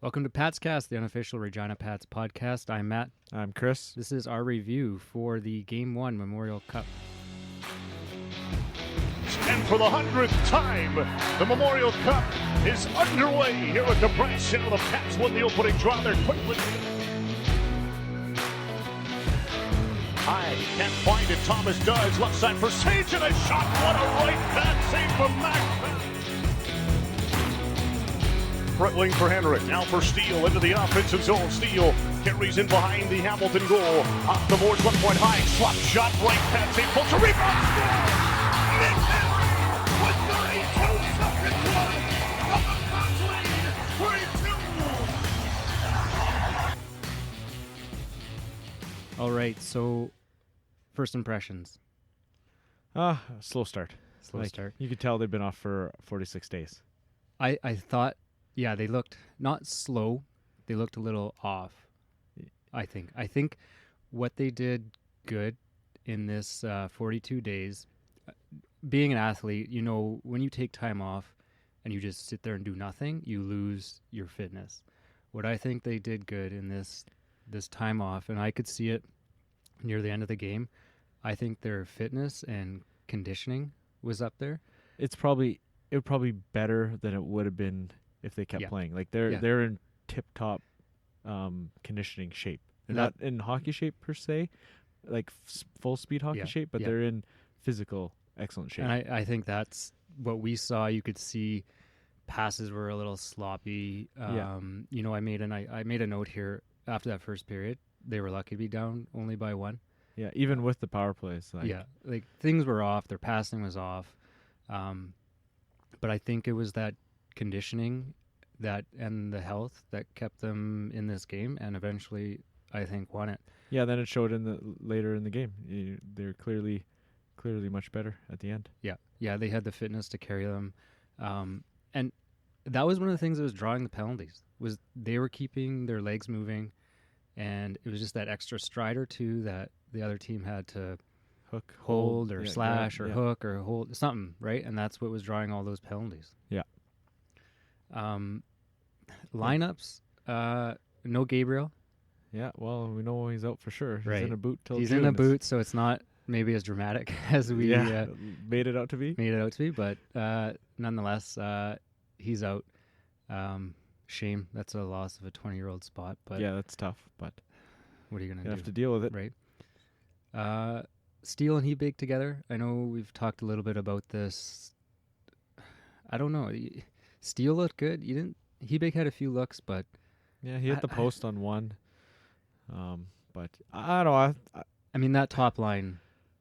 Welcome to Pat's Cast, the unofficial Regina Pats podcast. I'm Matt. I'm Chris. This is our review for the Game 1 Memorial Cup. And for the 100th time, the Memorial Cup is underway here at the Brett Center. The Pats won the opening draw. They're quickly. High, can't find it. Thomas does. Left side for Sage and a shot. What a right pass save from Max. Bretling for Henrik. Now for Steele into the offensive zone. Steele carries in behind the Hamilton goal. Off the boards, left point high. Swap shot, right pass. Save. Pulls a rebound. Nick Henry with 32 seconds left from the first lead. 3-2. All right, so first impressions. Slow start. Slow start. You could tell they've been off for 46 days. I thought, yeah, they looked not slow. They looked a little off, I think. I think what they did good in this 42 days, being an athlete, you know, when you take time off and you just sit there and do nothing, you lose your fitness. What I think they did good in this time off, and I could see it near the end of the game, I think their fitness and conditioning was up there. It would probably be better than it would have been if they kept playing. Like they're in tip-top conditioning shape. They're not in hockey shape per se, like full speed hockey shape, but they're in physical excellent shape. And I think that's what we saw. You could see passes were a little sloppy. You know, I made a note here after that first period. They were lucky to be down only by one. Yeah, even with the power plays. Like things were off. Their passing was off. But I think it was that conditioning and the health that kept them in this game, and eventually I think won it. Yeah, then it showed later in the game. They're clearly much better at the end. Yeah, they had the fitness to carry them, and that was one of the things that was drawing the penalties. Was they were keeping their legs moving, and it was just that extra stride or two that the other team had to hold or slash or hook or hold something, right? And that's what was drawing all those penalties. Yeah. Lineups, no Gabriel. Yeah, well, we know he's out for sure. He's Right. in a boot till He's June. in a boot, so it's not maybe as dramatic as we made it out to be. But nonetheless, he's out. Shame. That's a loss of a 20-year-old spot. But yeah, that's tough. But what are you gonna you do? have to deal with it, right? Steele and Hebig together. I know we've talked a little bit about this. I don't know. Steele looked good. Hebig had a few looks, but yeah, he hit the post on one. But I don't know. I mean, that top line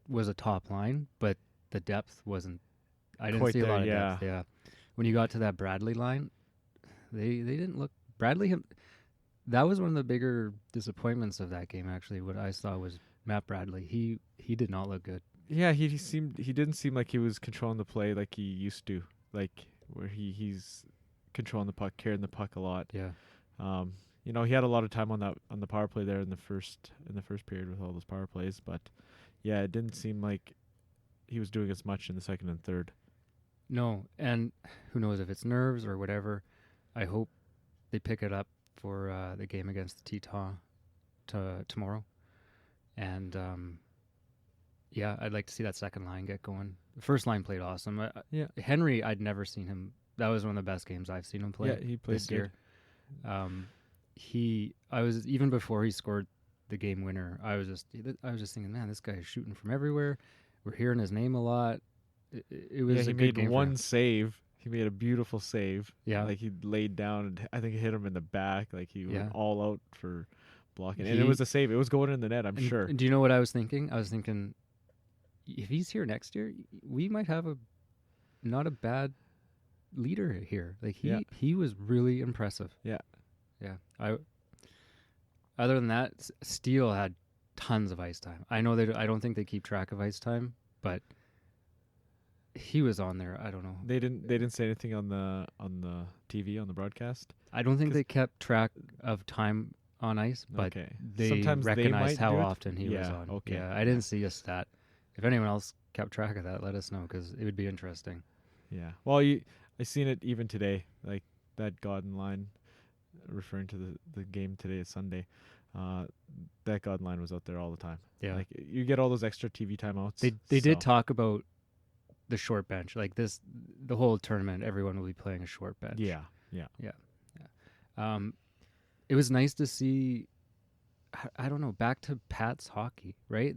was a top line, but the depth wasn't. I didn't see a lot of depth. Yeah, when you got to that Bradley line, they didn't look. Bradley, that was one of the bigger disappointments of that game. Actually, what I saw was Matt Bradley. He did not look good. Yeah, he didn't seem like he was controlling the play like he used to. Like where he's controlling the puck, carrying the puck a lot. Yeah. You know, he had a lot of time on the power play there in the first period with all those power plays, but yeah, it didn't seem like he was doing as much in the second and third. No, and who knows if it's nerves or whatever. I hope they pick it up for the game against the Teton tomorrow. And yeah, I'd like to see that second line get going. The first line played awesome. Henry, I'd never seen him. That was one of the best games I've seen him play. Yeah, he played this year. I was even before he scored the game winner. I was just thinking, man, this guy is shooting from everywhere. We're hearing his name a lot. It was a good game. He made one save. He made a beautiful save. Yeah, like he laid down and I think it hit him in the back. Like he went all out for blocking, and it was a save. It was going in the net. I'm sure. Do you know what I was thinking? I was thinking, if he's here next year, we might have not a bad leader here. Like he was really impressive. Yeah. Other than that, Steele had tons of ice time. I know I don't think they keep track of ice time, but he was on there. I don't know. They didn't say anything on the TV on the broadcast. I don't think they kept track of time on ice, but they sometimes recognized they how often he was on. Okay. Yeah, I didn't see a stat. If anyone else kept track of that, let us know because it would be interesting. Yeah. Well, I seen it even today, like that Godin line. referring to the game today, is Sunday. That God line was out there all the time. Yeah. Like you get all those extra TV timeouts. They did talk about the short bench. Like the whole tournament, everyone will be playing a short bench. Yeah. It was nice to see, I don't know, back to Pat's hockey, right?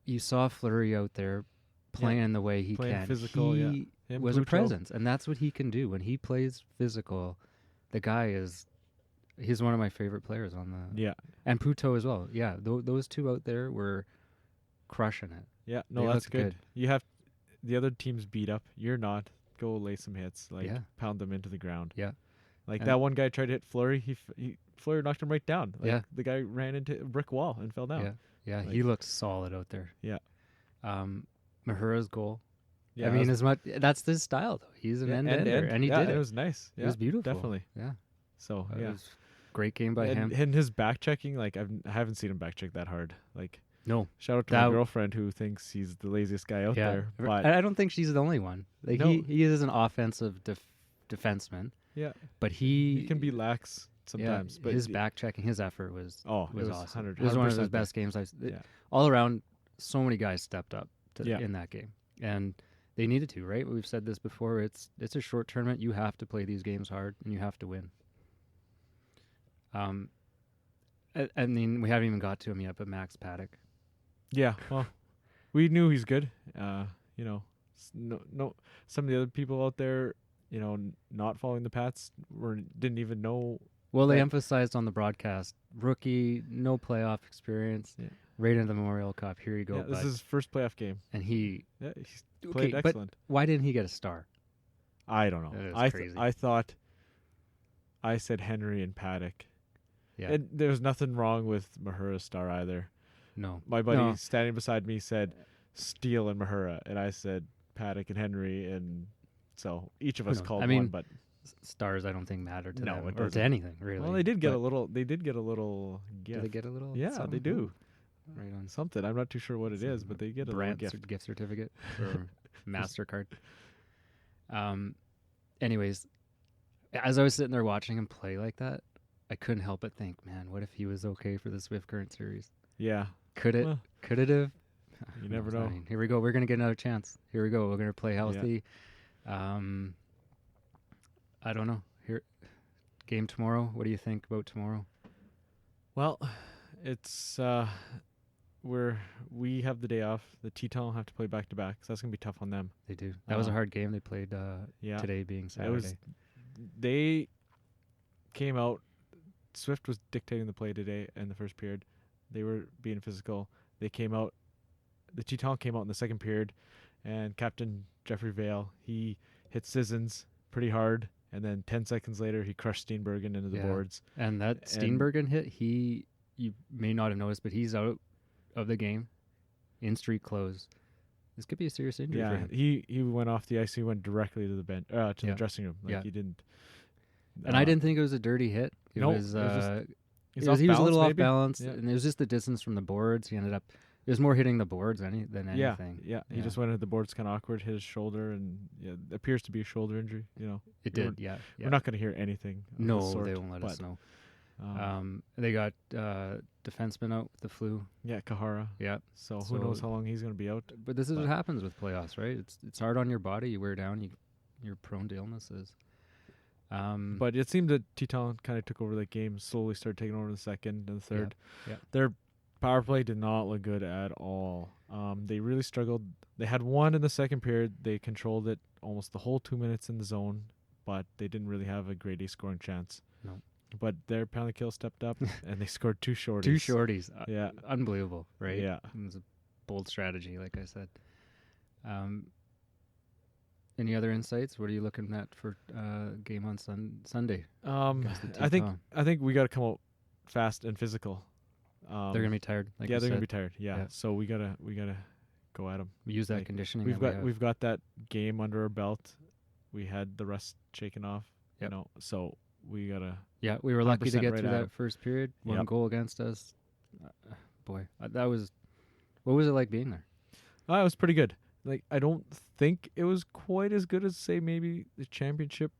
You saw Fleury out there playing the way he playing can. physical, he was a presence, and that's what he can do. When he plays physical, the guy he's one of my favorite players on the... Yeah. And Puto as well. Yeah, those two out there were crushing it. Yeah, no, They that's looked good. You have the other team's beat up. You're not. Go lay some hits. Pound them into the ground. Yeah. Like that one guy tried to hit Fleury. Fleury knocked him right down. Like the guy ran into a brick wall and fell down. Yeah, he looked solid out there. Yeah. Mahura's goal. Yeah, I mean, that's his style, though. He's an end-ender, and he did it. It was nice. It was beautiful. Definitely. Yeah. So, It was great game by him. And his back checking, like, I haven't seen him back check that hard. Like, no. Shout out to my girlfriend who thinks he's the laziest guy out there. But I don't think she's the only one. Like, he is an offensive defenseman. Yeah. But he can be lax sometimes. Yeah, but his back checking, his effort was awesome. 100, it was one of his best games. All around, so many guys stepped up in that game, and they needed to. Right? We've said this before. It's a short tournament. You have to play these games hard, and you have to win. I mean, we haven't even got to him yet, but Max Paddock. Yeah. Well, we knew he's good. You know, no. Some of the other people out there, you know, not following the Pats didn't even know. Well, they emphasized on the broadcast, rookie, no playoff experience, right into the Memorial Cup. Here you go. Yeah, this is his first playoff game. And he's played excellent. But why didn't he get a star? I don't know. I thought I said Henry and Paddock. Yeah. And there's nothing wrong with Mahura's star either. No. My buddy standing beside me said Steele and Mahura, and I said Paddock and Henry, and so each of us called one, but stars I don't think matter to them or to anything really. Well, they did get a little. They did get a little gift. Do they get a little? Yeah, they do. Right on something. I'm not too sure what it is, but they get a little gift certificate or MasterCard. Anyways, as I was sitting there watching him play like that, I couldn't help but think, man, what if he was okay for the Swift Current series? Yeah. Could it have? You never know. Here we go. We're going to get another chance. Here we go. We're going to play healthy. Yeah. I don't know. Game tomorrow. What do you think about tomorrow? Well, it's we have the day off. The Tetons have to play back to back, so that's going to be tough on them. They do. That was a hard game they played today being Saturday. They came out. Swift was dictating the play today in the first period. They were being physical. They came out. The Tetons came out in the second period, and Captain Jeffrey Vale, he hit Sissons pretty hard, and then 10 seconds later, he crushed Steenbergen into the boards. And that Steenbergen hit, you may not have noticed, but he's out of the game in street clothes. This could be a serious injury for him. He went off the ice. He went directly to the bench, to the dressing room. He didn't. And I didn't think it was a dirty hit. He was a little off balance, and it was just the distance from the boards. He ended up. It was more hitting the boards than anything. Yeah. He just went into the boards kind of awkward, hit his shoulder, and it appears to be a shoulder injury. You know, it did. Yeah. We're not going to hear anything. No, they won't let us know. They got defenseman out with the flu. Yeah, Kahara. Yeah. So who knows how long he's going to be out? But this is what happens with playoffs, right? It's hard on your body. You wear down. You're prone to illnesses. But it seemed that Teton kind of took over that game, slowly started taking over the second and the third. Yeah. Their power play did not look good at all. They really struggled. They had one in the second period. They controlled it almost the whole 2 minutes in the zone, but they didn't really have a grade A scoring chance. No. But their penalty kill stepped up, and they scored 2 shorties. 2 shorties. Yeah. Unbelievable, right? Yeah. It was a bold strategy, like I said. Any other insights? What are you looking at for game on Sunday? I think we got to come out fast and physical. They're gonna be tired. They're gonna be tired. Yeah. So we gotta go at them. Use that conditioning. We've got that game under our belt. We had the rust shaken off. Yep. You know, so we gotta. Yeah, we were lucky to get through that first period. One goal against us. Boy, that was. What was it like being there? It was pretty good. Like, I don't think it was quite as good as, say, maybe the championship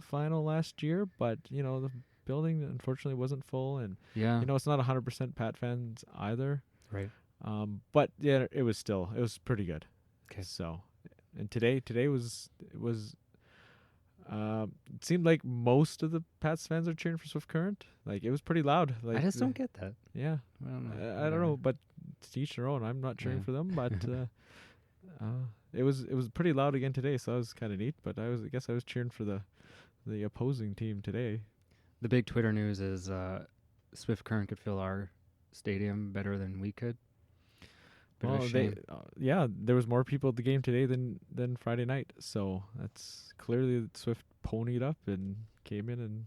final last year, but the building unfortunately wasn't full, and yeah, it's not 100% Pat fans either. right. But yeah, it was pretty good. Okay. So, and today was it seemed like most of the Pats fans are cheering for Swift Current. Like it was pretty loud. Like I just don't get that. Yeah, I don't know. I don't know, but to each their own. I'm not cheering for them, but it was pretty loud again today, so that was kind of neat. But I guess I was cheering for the opposing team today. The big Twitter news is Swift Current could fill our stadium better than we could. Well, there was more people at the game today than Friday night, so that's clearly Swift ponied up and came in and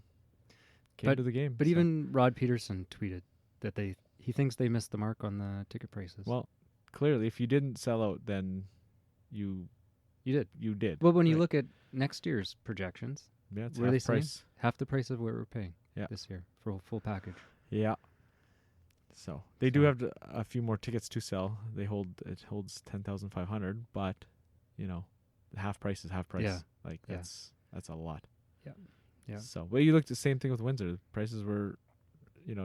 came to the game. But even Rod Peterson tweeted that he thinks they missed the mark on the ticket prices. Well, clearly, if you didn't sell out, then you did. You did. Well, when you look at next year's projections, it's what are they price. saying? Half the price of what we're paying this year for a full package. Yeah. So they do have a few more tickets to sell. It holds 10,500, but the half price is half price. Yeah. Like that's a lot. Yeah. Yeah. So you looked at the same thing with Windsor. The prices were,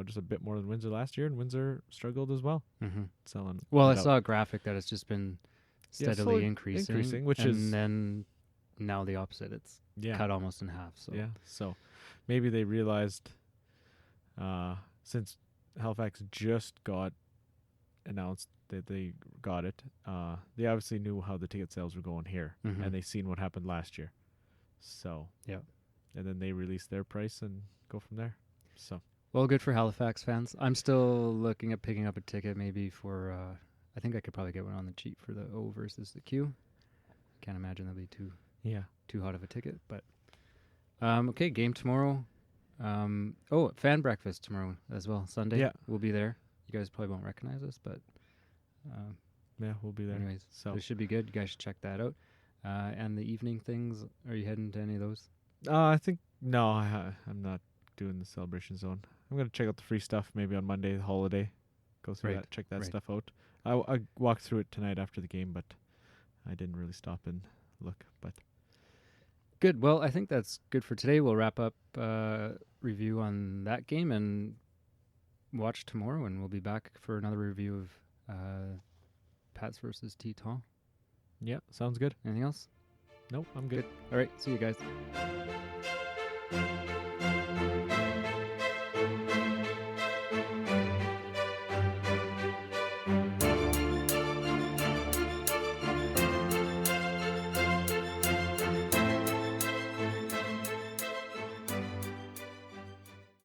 just a bit more than Windsor last year, and Windsor struggled as well. Mm-hmm. Selling. Well, I saw a graphic that it's just been steadily increasing, and then now the opposite. It's cut almost in half. So So maybe they realized, since Halifax just got announced that they got it, they obviously knew how the ticket sales were going here, and they seen what happened last year. So and then they released their price and go from there. So well, good for Halifax fans. I'm still looking at picking up a ticket maybe for. I think I could probably get one on the cheap for the O versus the Q. Can't imagine that'll be too hot of a ticket, but okay, game tomorrow. Fan breakfast tomorrow as well. Sunday. Yeah. We'll be there. You guys probably won't recognize us, but we'll be there. Anyways, so it should be good. You guys should check that out. And the evening things, are you heading to any of those? I think no, I'm not doing the Celebration Zone. I'm gonna check out the free stuff maybe on Monday, the holiday. Go through that, check that stuff out. I walked through it tonight after the game, but I didn't really stop and look. But good. Well, I think that's good for today. We'll wrap up review on that game and watch tomorrow, and we'll be back for another review of Pats versus Teton. Yeah, sounds good. Anything else? Nope, I'm good. All right, see you guys.